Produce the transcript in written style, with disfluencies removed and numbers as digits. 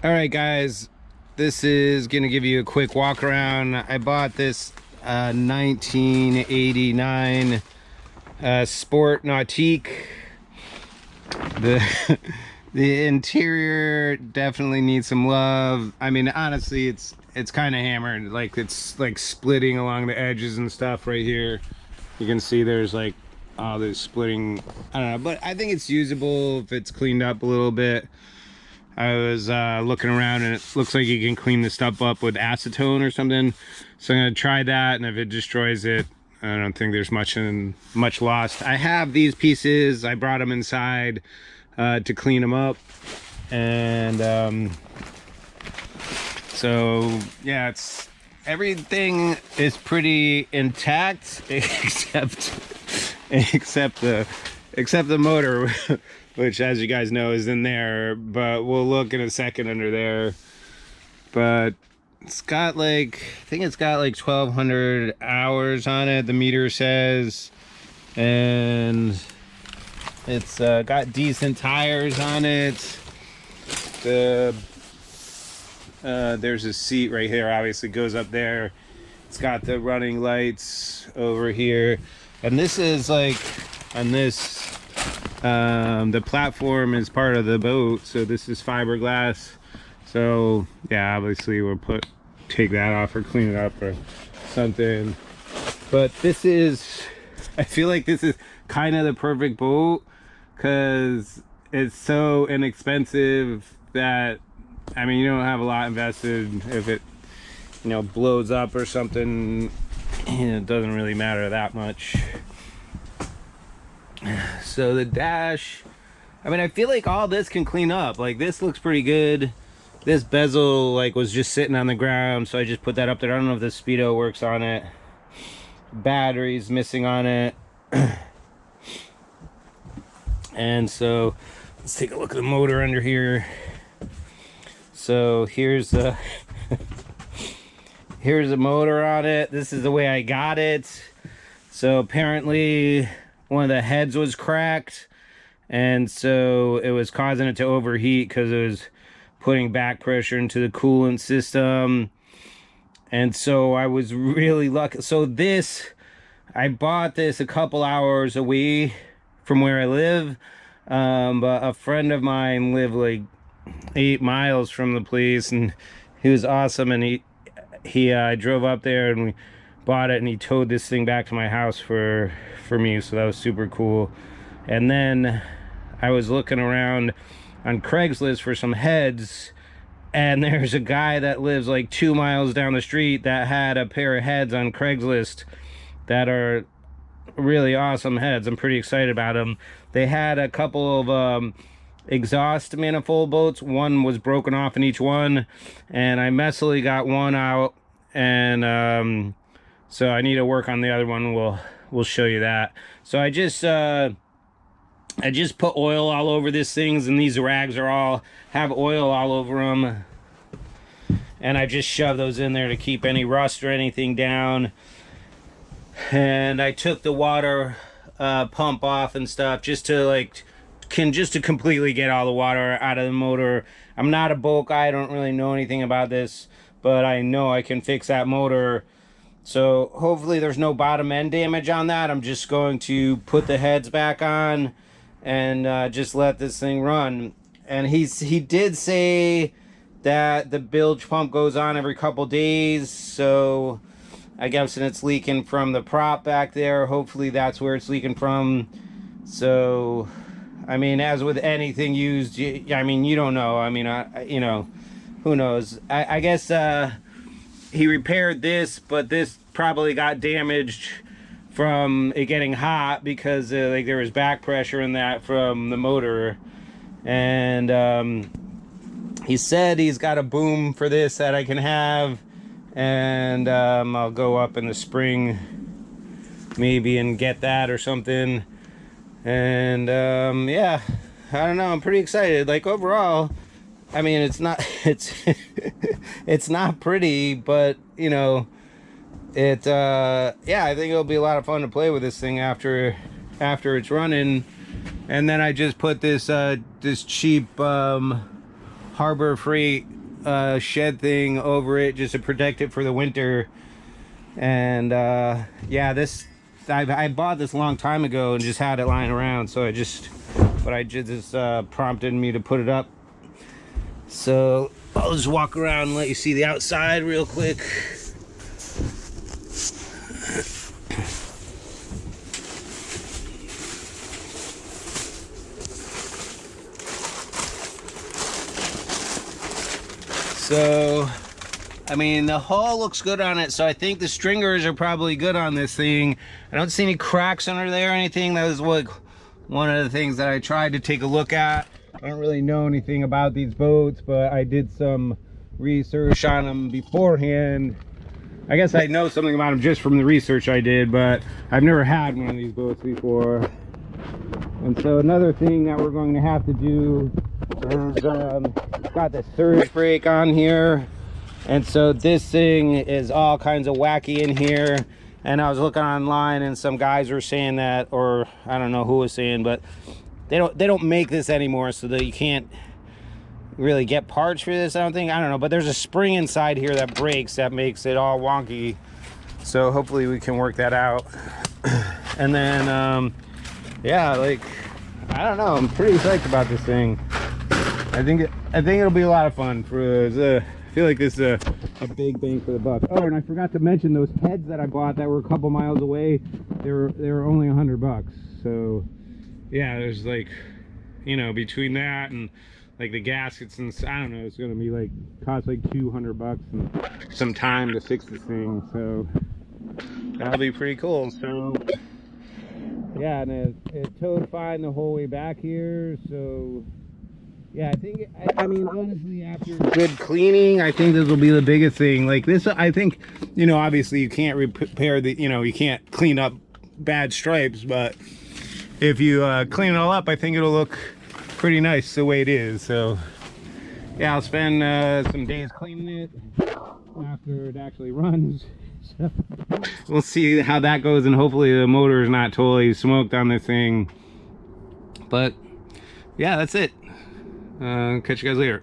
All right, guys, this is gonna give you a quick walk around. I bought this 1989 Sport Nautique. The the interior definitely needs some love. I mean, honestly, it's kind of hammered. Like, it's like splitting along the edges and stuff right here. You can see there's like all this splitting. I don't know, but I think it's usable if it's cleaned up a little bit. I was looking around and it looks like you can clean the stuff up with acetone or something. So I'm gonna try that, and if it destroys it, I don't think there's much lost. I have these pieces. I brought them inside to clean them up, and so yeah, everything is pretty intact except the motor, which, as you guys know, is in there, but we'll look in a second under there. But it's got like, I think it's got like 1,200 hours on it, the meter says, and it's got decent tires on it. There's a seat right here, obviously goes up there. It's got the running lights over here, and this is like, on this, the platform is part of the boat, so this is fiberglass. So yeah, obviously we'll take that off or clean it up or something. But this is, I feel like this is kind of the perfect boat because it's so inexpensive that, I mean, you don't have a lot invested. If it, you know, blows up or something, it doesn't really matter that much. So the dash, I mean, I feel like all this can clean up. Like, this looks pretty good. This bezel like was just sitting on the ground, so I just put that up there. I don't know if the speedo works on it. Batteries missing on it. And so let's take a look at the motor under here. So here's the here's the motor on it. This is the way I got it. So apparently one of the heads was cracked, and so it was causing it to overheat because it was putting back pressure into the coolant system. And so I was really lucky. So this, I bought this a couple hours away from where I live, but a friend of mine lived like 8 miles from the place, and he was awesome, and he drove up there and we bought it, and he towed this thing back to my house for me, so that was super cool. And then I was looking around on Craigslist for some heads, and there's a guy that lives like 2 miles down the street that had a pair of heads on Craigslist that are really awesome heads. I'm pretty excited about them. They had a couple of exhaust manifold bolts. One was broken off in each one, and I messily got one out, and so I need to work on the other one. We'll show you that. So I just put oil all over these things, and these rags are all have oil all over them, and I just shove those in there to keep any rust or anything down. And I took the water pump off and stuff just to completely get all the water out of the motor. I'm not a boat guy, I don't really know anything about this, but I know I can fix that motor. So hopefully there's no bottom end damage on that. I'm just going to put the heads back on and just let this thing run. And he did say that the bilge pump goes on every couple days, so I guess it's leaking from the prop back there. Hopefully that's where it's leaking from. So I mean, as with anything used, I mean, you don't know. I mean, you know, who knows? I guess he repaired this, but this probably got damaged from it getting hot because like there was back pressure in that from the motor. And he said he's got a boom for this that I can have, and I'll go up in the spring maybe and get that or something. And yeah, I don't know, I'm pretty excited. Like, overall, I mean, it's not it's not pretty, but you know, yeah, I think it'll be a lot of fun to play with this thing after it's running. And then I just put this this cheap Harbor Freight shed thing over it just to protect it for the winter. And yeah, this I bought this a long time ago and just had it lying around, so I just prompted me to put it up. So I'll just walk around and let you see the outside real quick. So, I mean, the hull looks good on it, so I think the stringers are probably good on this thing. I don't see any cracks under there or anything. That was like one of the things that I tried to take a look at. I don't really know anything about these boats, but I did some research on them beforehand. I guess I know something about them just from the research I did, but I've never had one of these boats before. And so another thing that we're going to have to do is got the surge brake on here, and so this thing is all kinds of wacky in here. And I was looking online and some guys were saying that, or I don't know who was saying, but they don't make this anymore, so that you can't really get parts for this, I don't think. I don't know, but there's a spring inside here that breaks, that makes it all wonky. So hopefully we can work that out. And then yeah, like, I don't know, I'm pretty psyched about this thing. I think it'll be a lot of fun. I feel like this is a big bang for the buck. Oh, and I forgot to mention those heads that I bought that were a couple miles away. They were only $100. So yeah, there's like, you know, between that and like the gaskets and I don't know, it's gonna be like cost like $200 and some time to fix this thing. So that'll be pretty cool. So yeah, and it towed fine the whole way back here. So yeah, I mean, honestly, after good cleaning, I think this will be the biggest thing. Like this, I think, you know, obviously you can't repair the, you know, you can't clean up bad stripes, but if you clean it all up, I think it'll look pretty nice the way it is. So yeah, I'll spend some days cleaning it after it actually runs. So we'll see how that goes, and hopefully the motor is not totally smoked on this thing. But yeah, that's it. Catch you guys later.